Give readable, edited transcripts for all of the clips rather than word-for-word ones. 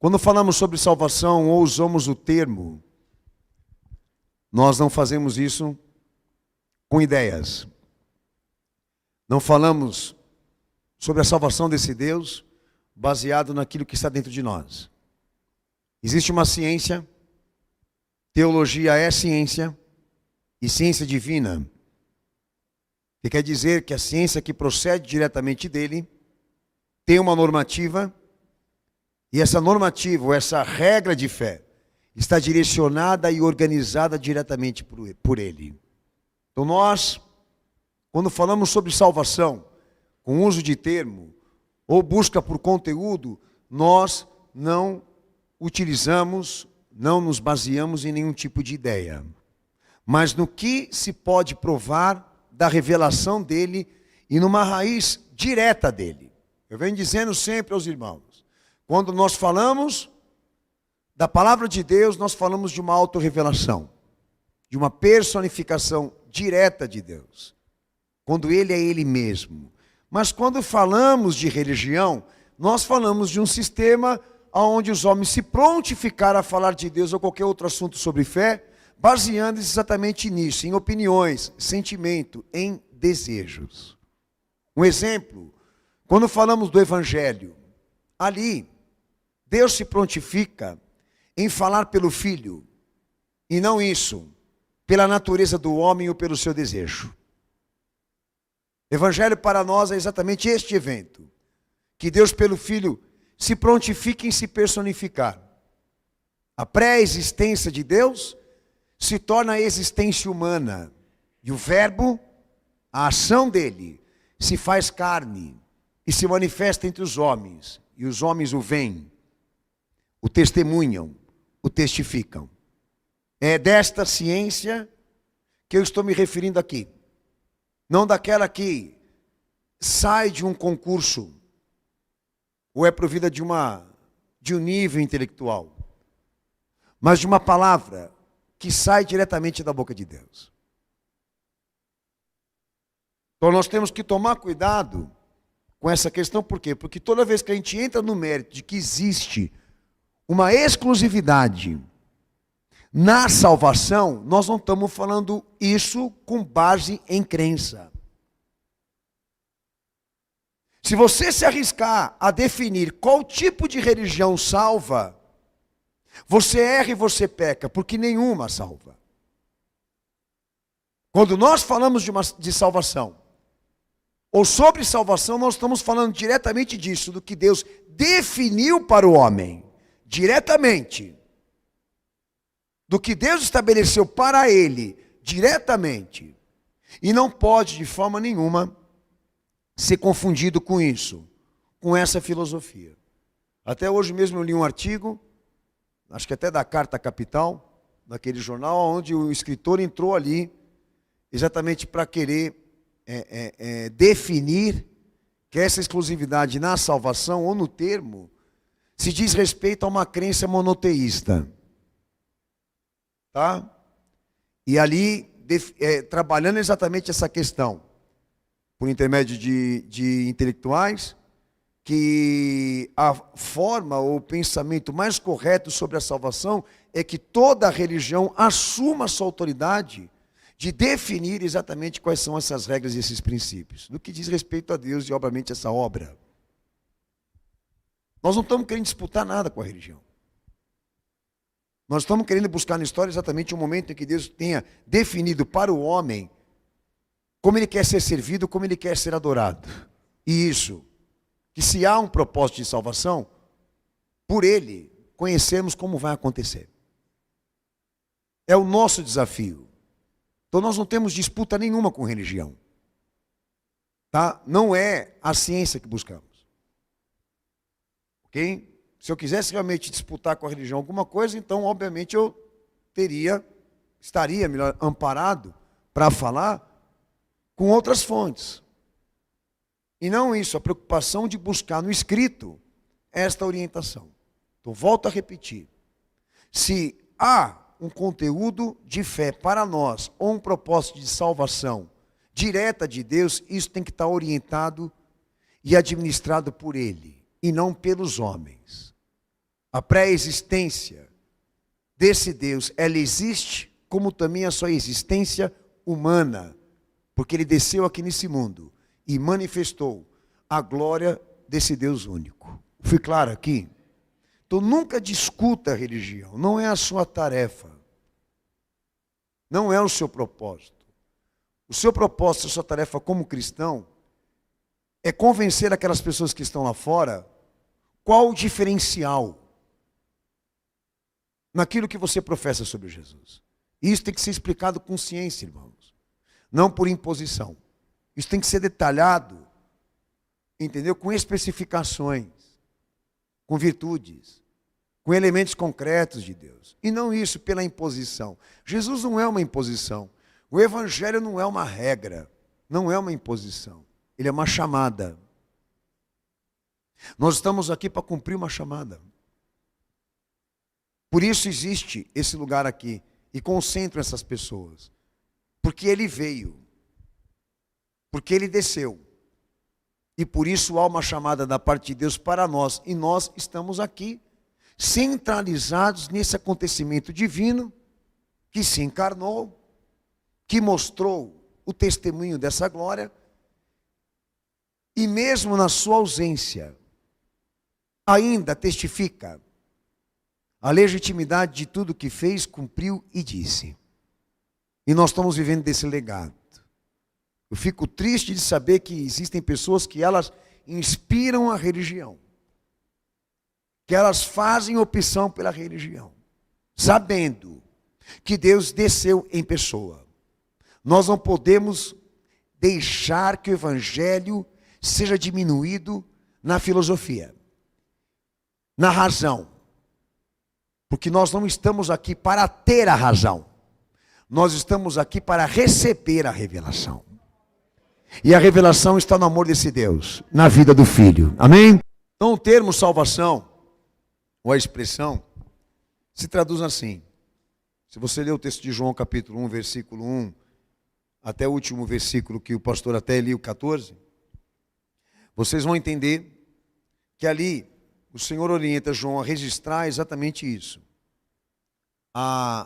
Quando falamos sobre salvação ou usamos o termo, nós não fazemos isso com ideias. Não falamos sobre a salvação desse Deus baseado naquilo que está dentro de nós. Existe uma ciência, teologia é ciência e ciência divina, que quer dizer que a ciência que procede diretamente dele tem uma normativa, e essa normativa, ou essa regra de fé, está direcionada e organizada diretamente por ele. Então nós, quando falamos sobre salvação, com uso de termo, ou busca por conteúdo, nós não utilizamos, não nos baseamos em nenhum tipo de ideia, mas no que se pode provar da revelação dele e numa raiz direta dele. Eu venho dizendo sempre aos irmãos, quando nós falamos da palavra de Deus, nós falamos de uma autorrevelação, de uma personificação direta de Deus, quando ele é ele mesmo. Mas quando falamos de religião, nós falamos de um sistema onde os homens se prontificaram a falar de Deus ou qualquer outro assunto sobre fé, baseando-se exatamente nisso, em opiniões, sentimento, em desejos. Um exemplo, quando falamos do Evangelho, ali, Deus se prontifica em falar pelo Filho, e não isso, pela natureza do homem ou pelo seu desejo. Evangelho para nós é exatamente este evento, que Deus pelo Filho se prontifica em se personificar. A pré-existência de Deus se torna a existência humana, e o verbo, a ação dele, se faz carne e se manifesta entre os homens, e os homens o veem, o testemunham, o testificam. É desta ciência que eu estou me referindo aqui. Não daquela que sai de um concurso, ou é provida de um nível intelectual, mas de uma palavra que sai diretamente da boca de Deus. Então nós temos que tomar cuidado com essa questão, por quê? Porque toda vez que a gente entra no mérito de que existe uma exclusividade na salvação, nós não estamos falando isso com base em crença. Se você se arriscar a definir qual tipo de religião salva, você erra e você peca, porque nenhuma salva. Quando nós falamos de salvação, ou sobre salvação, nós estamos falando diretamente disso, do que Deus definiu para o homem, diretamente. Do que Deus estabeleceu para ele, diretamente. E não pode, de forma nenhuma, ser confundido com isso, com essa filosofia. Até hoje mesmo eu li um artigo, acho que até da Carta Capital, daquele jornal, onde o escritor entrou ali, exatamente para querer definir que essa exclusividade na salvação, ou no termo, se diz respeito a uma crença monoteísta. Tá? E ali, trabalhando exatamente essa questão, por intermédio de intelectuais, que a forma ou o pensamento mais correto sobre a salvação é que toda religião assuma a sua autoridade de definir exatamente quais são essas regras e esses princípios, no que diz respeito a Deus e, obviamente, essa obra. Nós não estamos querendo disputar nada com a religião. Nós estamos querendo buscar na história exatamente o momento em que Deus tenha definido para o homem como ele quer ser servido, como ele quer ser adorado. E isso, que se há um propósito de salvação, por ele conhecemos como vai acontecer. É o nosso desafio. Então nós não temos disputa nenhuma com religião. Tá? Não é a ciência que buscamos. Ok? Se eu quisesse realmente disputar com a religião alguma coisa, então obviamente eu estaria melhor amparado para falar com outras fontes. E não isso, a preocupação de buscar no escrito esta orientação. Então volto a repetir. Se há um conteúdo de fé para nós, ou um propósito de salvação direta de Deus, isso tem que estar orientado e administrado por Ele, e não pelos homens. a pré-existência desse Deus, ela existe como também a sua existência humana, porque ele desceu aqui nesse mundo e manifestou a glória desse Deus único. Fui claro aqui? Então nunca discuta a religião, não é a sua tarefa, não é o seu propósito. O seu propósito, a sua tarefa como cristão, é convencer aquelas pessoas que estão lá fora qual o diferencial naquilo que você professa sobre Jesus. Isso tem que ser explicado com ciência, irmãos, não por imposição. Isso tem que ser detalhado, entendeu? Com especificações, com virtudes, com elementos concretos de Deus. E não isso pela imposição. Jesus não é uma imposição. O Evangelho não é uma regra, não é uma imposição. Ele é uma chamada. Nós estamos aqui para cumprir uma chamada. Por isso existe esse lugar aqui e concentro essas pessoas. Porque ele veio. Porque ele desceu. E por isso há uma chamada da parte de Deus para nós. E nós estamos aqui, centralizados nesse acontecimento divino, que se encarnou, que mostrou o testemunho dessa glória, e mesmo na sua ausência, ainda testifica a legitimidade de tudo que fez, cumpriu e disse. E nós estamos vivendo desse legado. Eu fico triste de saber que existem pessoas que elas inspiram a religião, que elas fazem opção pela religião, sabendo que Deus desceu em pessoa. Nós não podemos deixar que o Evangelho seja diminuído na filosofia, na razão, porque nós não estamos aqui para ter a razão, nós estamos aqui para receber a revelação. E a revelação está no amor desse Deus, na vida do Filho. Amém? Então o termo salvação, ou a expressão, se traduz assim. Se você ler o texto de João capítulo 1, versículo 1, até o último versículo que o pastor até leu, 14, vocês vão entender que ali o Senhor orienta João a registrar exatamente isso.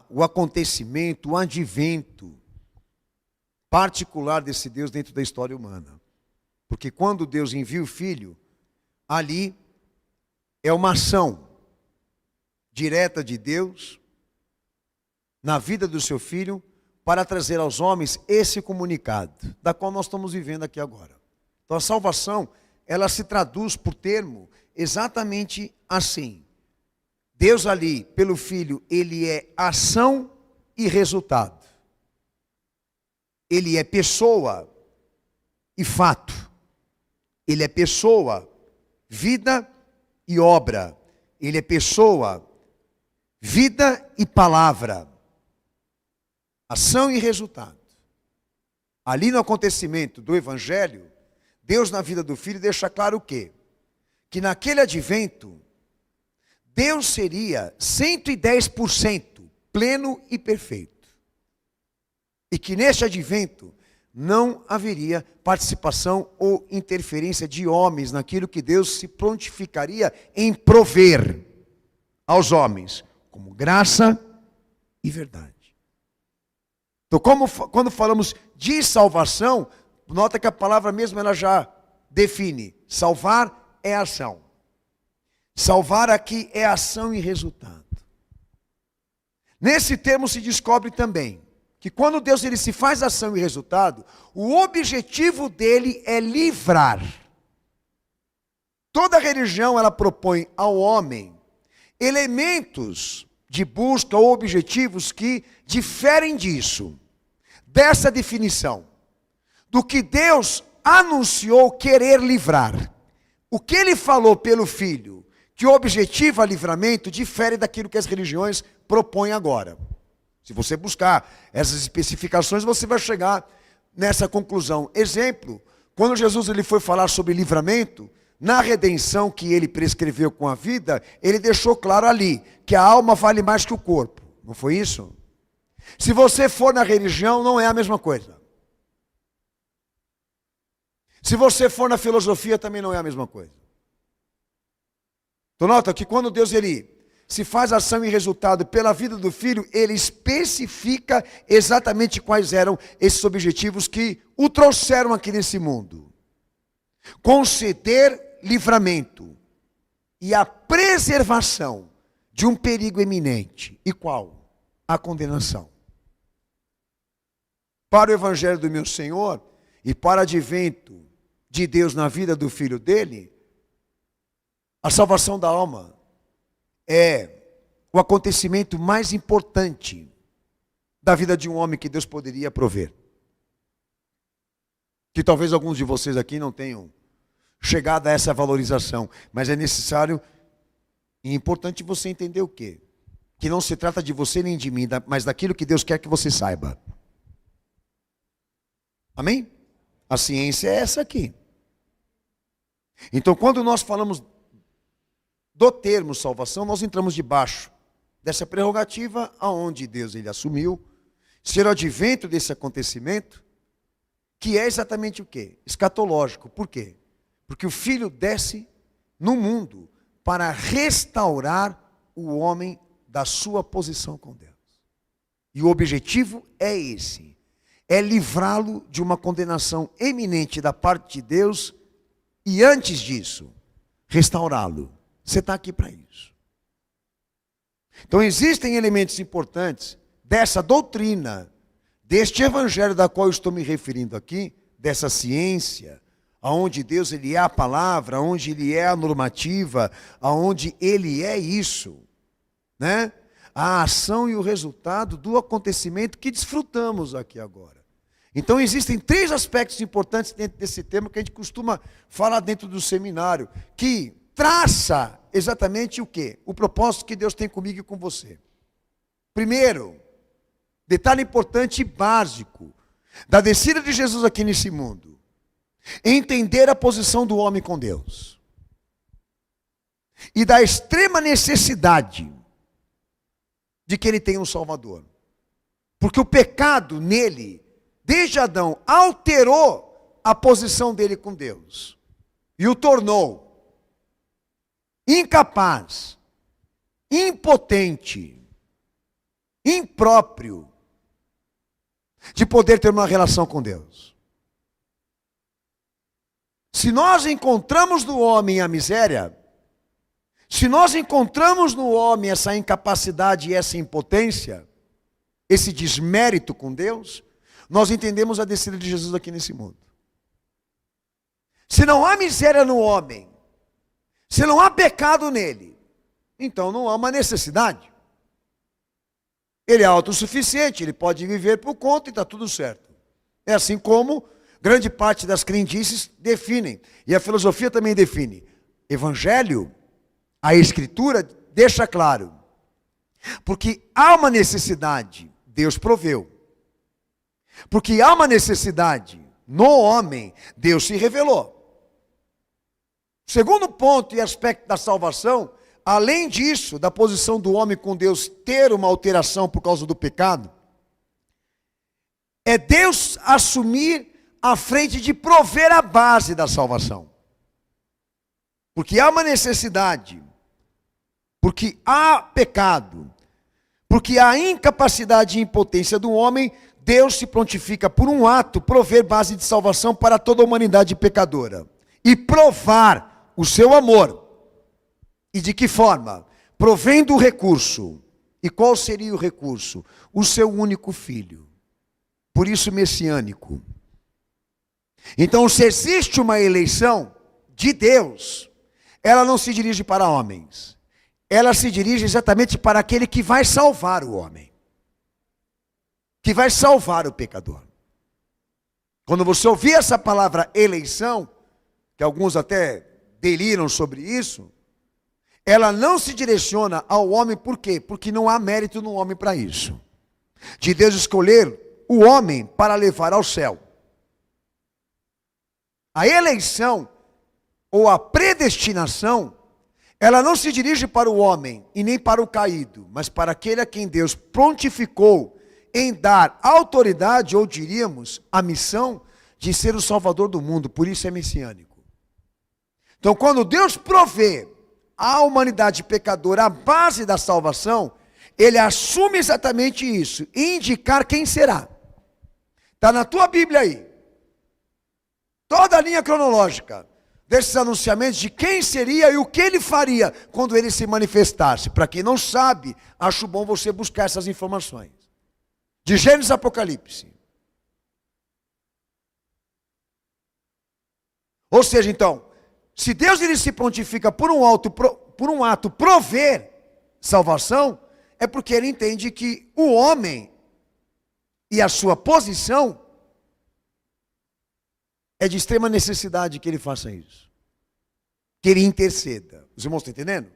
O acontecimento, o advento particular desse Deus dentro da história humana. Porque quando Deus envia o Filho, ali é uma ação direta de Deus na vida do seu Filho para trazer aos homens esse comunicado, da qual nós estamos vivendo aqui agora. Então a salvação, ela se traduz por termo exatamente assim. Deus ali, pelo Filho, ele é ação e resultado. Ele é pessoa e fato. Ele é pessoa, vida e obra. Ele é pessoa, vida e palavra. Ação e resultado. Ali no acontecimento do Evangelho, Deus na vida do Filho deixa claro o quê? Que naquele advento, Deus seria 110% pleno e perfeito. E que neste advento não haveria participação ou interferência de homens naquilo que Deus se prontificaria em prover aos homens, como graça e verdade. Então, quando falamos de salvação, nota que a palavra mesmo ela já define. Salvar é ação. Salvar aqui é ação e resultado. Nesse termo se descobre também que quando Deus ele se faz ação e resultado, o objetivo dele é livrar. Toda religião ela propõe ao homem elementos de busca ou objetivos que diferem disso, dessa definição, do que Deus anunciou querer livrar. O que ele falou pelo Filho, que objetiva livramento, difere daquilo que as religiões propõem agora. Se você buscar essas especificações, você vai chegar nessa conclusão. Exemplo, quando Jesus ele foi falar sobre livramento, na redenção que ele prescreveu com a vida, ele deixou claro ali que a alma vale mais que o corpo. Não foi isso? Se você for na religião, não é a mesma coisa. Se você for na filosofia, também não é a mesma coisa. Então nota que quando Deus ele se faz ação e resultado pela vida do Filho, ele especifica exatamente quais eram esses objetivos que o trouxeram aqui nesse mundo. Conceder livramento e a preservação de um perigo eminente. E qual? A condenação. Para o Evangelho do meu Senhor e para o advento de Deus na vida do Filho dele, a salvação da alma é o acontecimento mais importante da vida de um homem que Deus poderia prover. Que talvez alguns de vocês aqui não tenham chegado a essa valorização, mas é necessário e importante você entender o quê? Que não se trata de você nem de mim, mas daquilo que Deus quer que você saiba. Amém? A ciência é essa aqui. Então, quando nós falamos do termo salvação, nós entramos debaixo dessa prerrogativa aonde Deus ele assumiu ser o advento desse acontecimento, que é exatamente o quê? Escatológico. Por quê? Porque o Filho desce no mundo para restaurar o homem da sua posição com Deus. E o objetivo é esse: é livrá-lo de uma condenação eminente da parte de Deus e, antes disso, restaurá-lo. Você está aqui para isso. Então existem elementos importantes dessa doutrina, deste evangelho da qual eu estou me referindo aqui, dessa ciência, aonde Deus ele é a palavra, aonde ele é a normativa, aonde ele é isso, né? A ação e o resultado do acontecimento que desfrutamos aqui agora. Então existem 3 aspectos importantes dentro desse tema que a gente costuma falar dentro do seminário, que traça exatamente o quê? O propósito que Deus tem comigo e com você. Primeiro, detalhe importante e básico da descida de Jesus aqui nesse mundo: entender a posição do homem com Deus e da extrema necessidade de que ele tenha um Salvador. Porque o pecado nele, desde Adão, alterou a posição dele com Deus e o tornou incapaz, impotente, impróprio de poder ter uma relação com Deus. Se nós encontramos no homem a miséria, se nós encontramos no homem essa incapacidade e essa impotência, esse desmérito com Deus, nós entendemos a descida de Jesus aqui nesse mundo. Se não há miséria no homem, se não há pecado nele, então não há uma necessidade. Ele é autossuficiente, ele pode viver por conta e está tudo certo. É assim como grande parte das crendices definem, e a filosofia também define. Evangelho, a Escritura deixa claro, porque há uma necessidade, Deus proveu. Porque há uma necessidade no homem, Deus se revelou. Segundo ponto e aspecto da salvação, além disso, da posição do homem com Deus ter uma alteração por causa do pecado, é Deus assumir a frente de prover a base da salvação. Porque há uma necessidade, porque há pecado, porque há incapacidade e impotência do homem, Deus se prontifica por um ato prover base de salvação para toda a humanidade pecadora. E provar o seu amor. E de que forma? Provendo o recurso. E qual seria o recurso? O seu único filho. Por isso messiânico. Então, se existe uma eleição de Deus, ela não se dirige para homens. Ela se dirige exatamente para aquele que vai salvar o homem. Que vai salvar o pecador. Quando você ouvir essa palavra eleição, que alguns até deliram sobre isso, ela não se direciona ao homem, por quê? Porque não há mérito no homem para isso. De Deus escolher o homem para levar ao céu. A eleição, ou a predestinação, ela não se dirige para o homem e nem para o caído, mas para aquele a quem Deus prontificou em dar autoridade, ou diríamos, a missão de ser o salvador do mundo, por isso é messiânico. Então, quando Deus provê a humanidade pecadora, a base da salvação, ele assume exatamente isso, indicar quem será. Está na tua Bíblia aí. Toda a linha cronológica desses anunciamentos de quem seria e o que ele faria quando ele se manifestasse. Para quem não sabe, acho bom você buscar essas informações. De Gênesis a Apocalipse. Ou seja, então, se Deus ele se prontifica por um ato prover salvação, é porque ele entende que o homem e a sua posição é de extrema necessidade que ele faça isso. Que ele interceda. Os irmãos estão entendendo?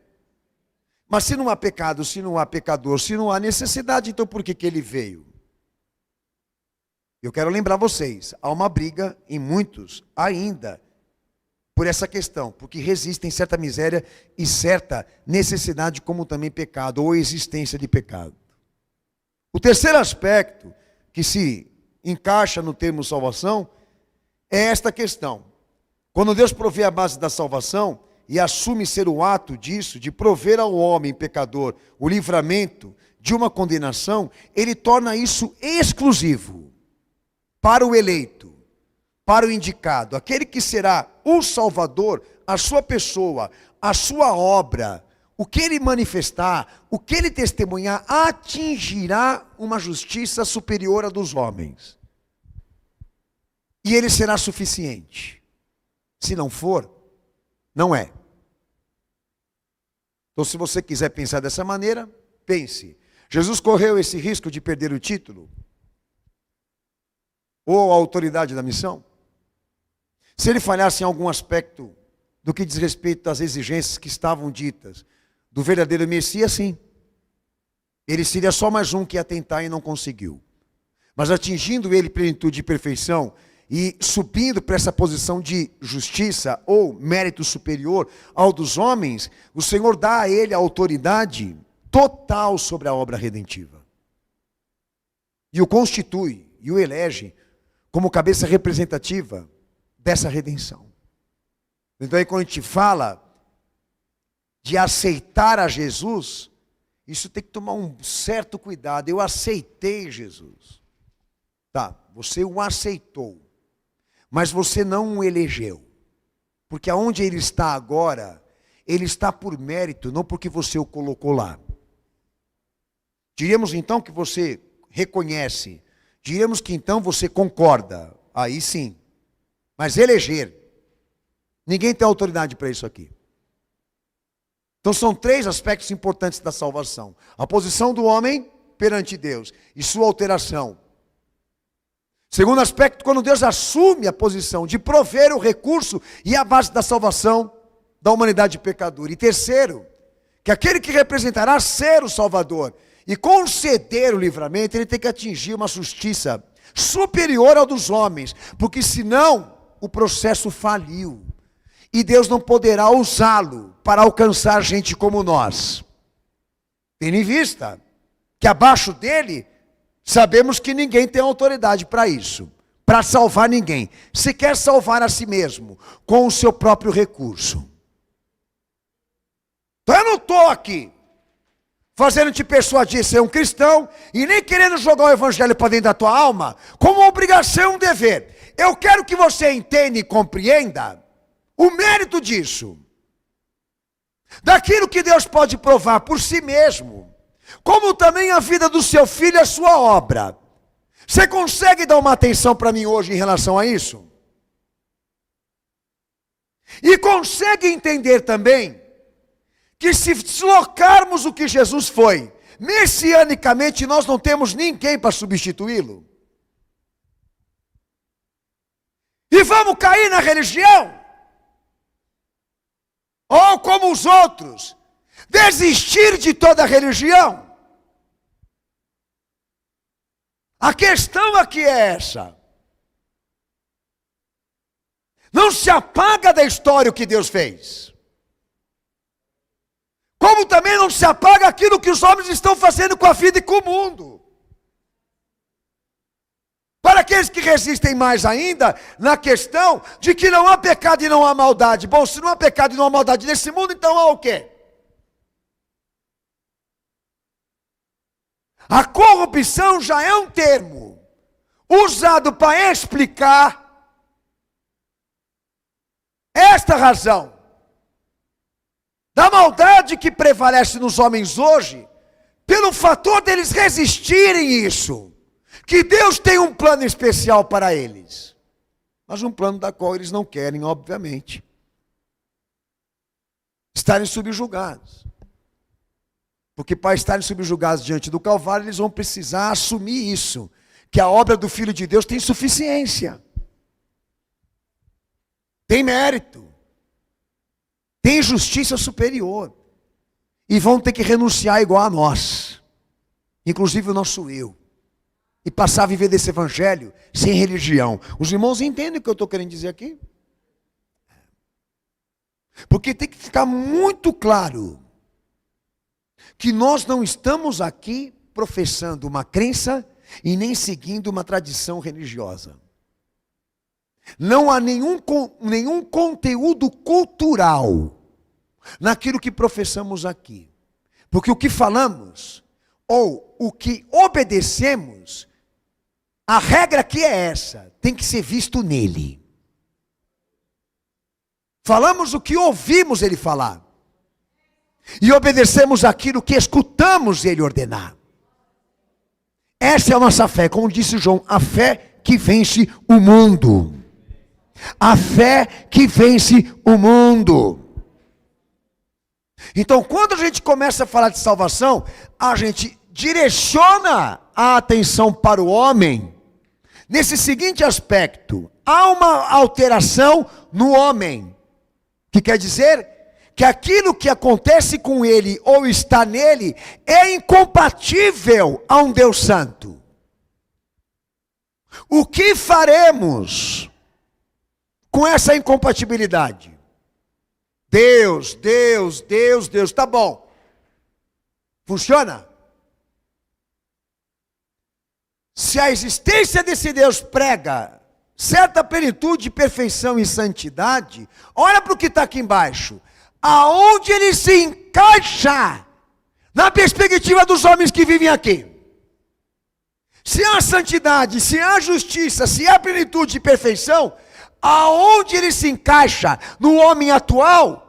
Mas se não há pecado, se não há pecador, se não há necessidade, então por que ele veio? Eu quero lembrar vocês, há uma briga em muitos ainda por essa questão, porque resistem certa miséria e certa necessidade, como também pecado, ou existência de pecado. O terceiro aspecto que se encaixa no termo salvação é esta questão. Quando Deus provê a base da salvação e assume ser o ato disso, de prover ao homem pecador o livramento de uma condenação, ele torna isso exclusivo para o eleito, para o indicado, aquele que será o Salvador, a sua pessoa, a sua obra, o que ele manifestar, o que ele testemunhar, atingirá uma justiça superior à dos homens. E ele será suficiente. Se não for, não é. Então, se você quiser pensar dessa maneira, pense. Jesus correu esse risco de perder o título? Ou a autoridade da missão? Se ele falhasse em algum aspecto do que diz respeito às exigências que estavam ditas do verdadeiro Messias, sim. Ele seria só mais um que ia tentar e não conseguiu. Mas atingindo ele plenitude e perfeição e subindo para essa posição de justiça ou mérito superior ao dos homens, o Senhor dá a ele a autoridade total sobre a obra redentiva. E o constitui e o elege como cabeça representativa dessa redenção. Então aí quando a gente fala de aceitar a Jesus, isso tem que tomar um certo cuidado. Eu aceitei Jesus. Tá, você o aceitou, mas você não o elegeu. Porque aonde ele está agora, ele está por mérito, não porque você o colocou lá. Diríamos então que você reconhece, diríamos que então você concorda, aí sim. Mas eleger, ninguém tem autoridade para isso aqui. Então são três aspectos importantes da salvação: a posição do homem perante Deus e sua alteração. Segundo aspecto, quando Deus assume a posição de prover o recurso e a base da salvação da humanidade pecadora. E terceiro, que aquele que representará ser o Salvador e conceder o livramento, ele tem que atingir uma justiça superior ao dos homens, porque senão o processo faliu. E Deus não poderá usá-lo para alcançar gente como nós. Tendo em vista que abaixo dele, sabemos que ninguém tem autoridade para isso, para salvar ninguém. Se quer salvar a si mesmo, com o seu próprio recurso. Então eu não estou aqui fazendo te persuadir a ser um cristão e nem querendo jogar o evangelho para dentro da tua alma como uma obrigação, um dever. Eu quero que você entenda e compreenda o mérito disso, daquilo que Deus pode provar por si mesmo, como também a vida do seu filho e a sua obra. Você consegue dar uma atenção para mim hoje em relação a isso? E consegue entender também que se deslocarmos o que Jesus foi, messianicamente nós não temos ninguém para substituí-lo? E vamos cair na religião? Ou como os outros, desistir de toda a religião? A questão aqui é essa. Não se apaga da história o que Deus fez. Como também não se apaga aquilo que os homens estão fazendo com a vida e com o mundo. Para aqueles que resistem mais ainda na questão de que não há pecado e não há maldade. Bom, se não há pecado e não há maldade nesse mundo, então há o quê? A corrupção já é um termo usado para explicar esta razão da maldade que prevalece nos homens hoje, pelo fator deles resistirem isso, que Deus tem um plano especial para eles, mas um plano da qual eles não querem, obviamente, estarem subjugados. Porque para estarem subjugados diante do Calvário, eles vão precisar assumir isso, que a obra do Filho de Deus tem suficiência, tem mérito, tem justiça superior, e vão ter que renunciar igual a nós, inclusive o nosso eu, e passar a viver desse evangelho sem religião. Os irmãos entendem o que eu estou querendo dizer aqui? Porque tem que ficar muito claro que nós não estamos aqui professando uma crença e nem seguindo uma tradição religiosa. Não há nenhum conteúdo cultural naquilo que professamos aqui. Porque o que falamos, ou o que obedecemos, a regra aqui é essa, tem que ser visto nele. Falamos o que ouvimos ele falar. E obedecemos aquilo que escutamos ele ordenar. Essa é a nossa fé, como disse João, a fé que vence o mundo. A fé que vence o mundo. Então, quando a gente começa a falar de salvação, a gente direciona a atenção para o homem nesse seguinte aspecto: há uma alteração no homem, que quer dizer que aquilo que acontece com ele ou está nele é incompatível a um Deus santo. O que faremos com essa incompatibilidade? Deus, tá bom. Funciona? Se a existência desse Deus prega certa plenitude, perfeição e santidade, olha para o que está aqui embaixo. Aonde ele se encaixa na perspectiva dos homens que vivem aqui? Se há santidade, se há justiça, se há plenitude e perfeição, aonde ele se encaixa no homem atual,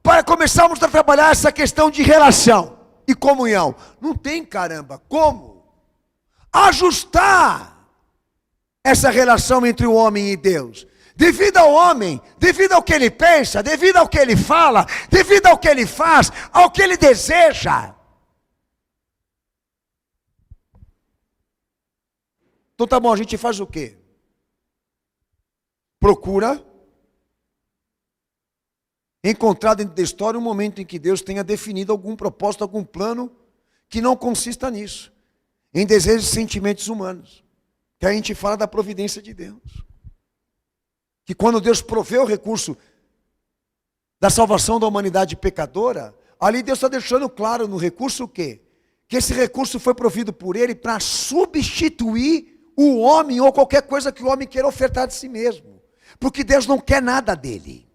para começarmos a trabalhar essa questão de relação e comunhão? Não tem, caramba, como ajustar essa relação entre o homem e Deus, devido ao homem, devido ao que ele pensa, devido ao que ele fala, devido ao que ele faz, ao que ele deseja. Então tá bom, a gente faz o quê? Procura encontrar dentro da história um momento em que Deus tenha definido algum propósito, algum plano que não consista nisso, em desejos e sentimentos humanos. Que a gente fala da providência de Deus. Que quando Deus proveu o recurso da salvação da humanidade pecadora, ali Deus está deixando claro no recurso o quê? Que esse recurso foi provido por Ele para substituir o homem ou qualquer coisa que o homem queira ofertar de si mesmo. Porque Deus não quer nada dele.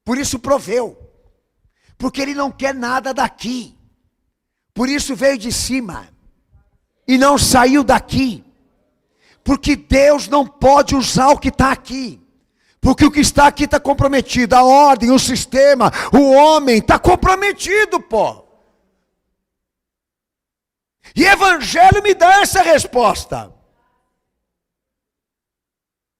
Por isso proveu. Porque Ele não quer nada daqui. Por isso veio de cima. E não saiu daqui. Porque Deus não pode usar o que está aqui. Porque o que está aqui está comprometido. A ordem, o sistema, o homem está comprometido, pô. E Evangelho me dá essa resposta.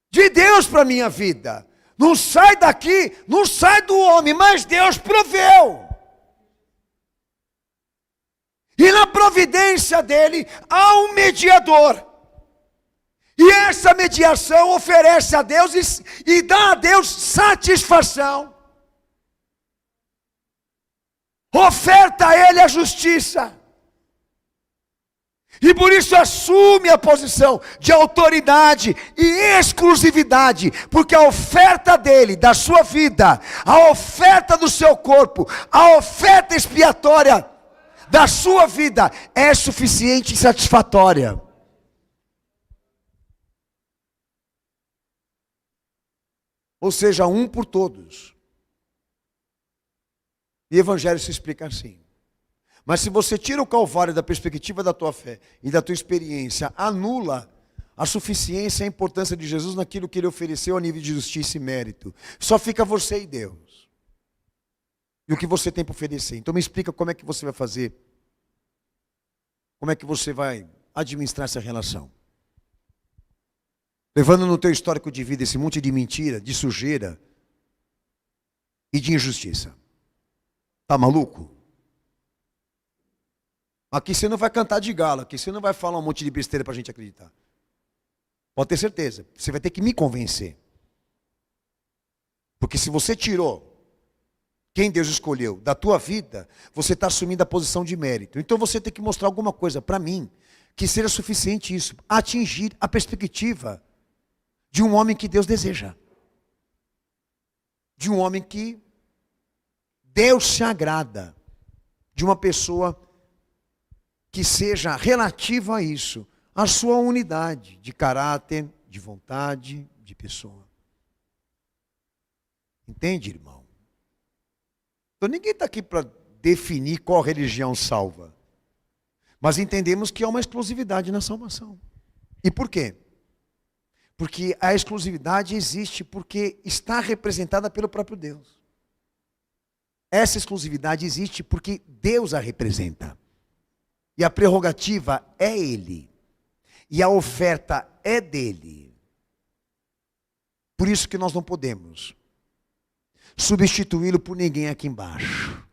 De Deus para a minha vida. Não sai daqui, não sai do homem, mas Deus proveu. E na providência dele há um mediador. E essa mediação oferece a Deus e dá a Deus satisfação. Oferta a Ele a justiça. E por isso assume a posição de autoridade e exclusividade. Porque a oferta dele, da sua vida, a oferta do seu corpo, a oferta expiatória da sua vida é suficiente e satisfatória. Ou seja, um por todos. E o Evangelho se explica assim. Mas se você tira o Calvário da perspectiva da tua fé e da tua experiência, anula a suficiência e a importância de Jesus naquilo que ele ofereceu a nível de justiça e mérito. Só fica você e Deus. E o que você tem para oferecer. Então me explica como é que você vai fazer. Como é que você vai administrar essa relação. Levando no teu histórico de vida esse monte de mentira, de sujeira e de injustiça. Tá maluco? Aqui você não vai cantar de gala, aqui você não vai falar um monte de besteira para a gente acreditar. Pode ter certeza, você vai ter que me convencer. Porque se você tirou quem Deus escolheu da tua vida, você está assumindo a posição de mérito. Então você tem que mostrar alguma coisa para mim, que seja suficiente isso, atingir a perspectiva de um homem que Deus deseja. De um homem que Deus se agrada. De uma pessoa que seja relativa a isso, a sua unidade de caráter, de vontade, de pessoa. Entende, irmão? Então ninguém está aqui para definir qual religião salva. Mas entendemos que há uma exclusividade na salvação. E por quê? Porque a exclusividade existe porque está representada pelo próprio Deus. Essa exclusividade existe porque Deus a representa. E a prerrogativa é Ele. E a oferta é dele. Por isso que nós não podemos substituí-lo por ninguém aqui embaixo.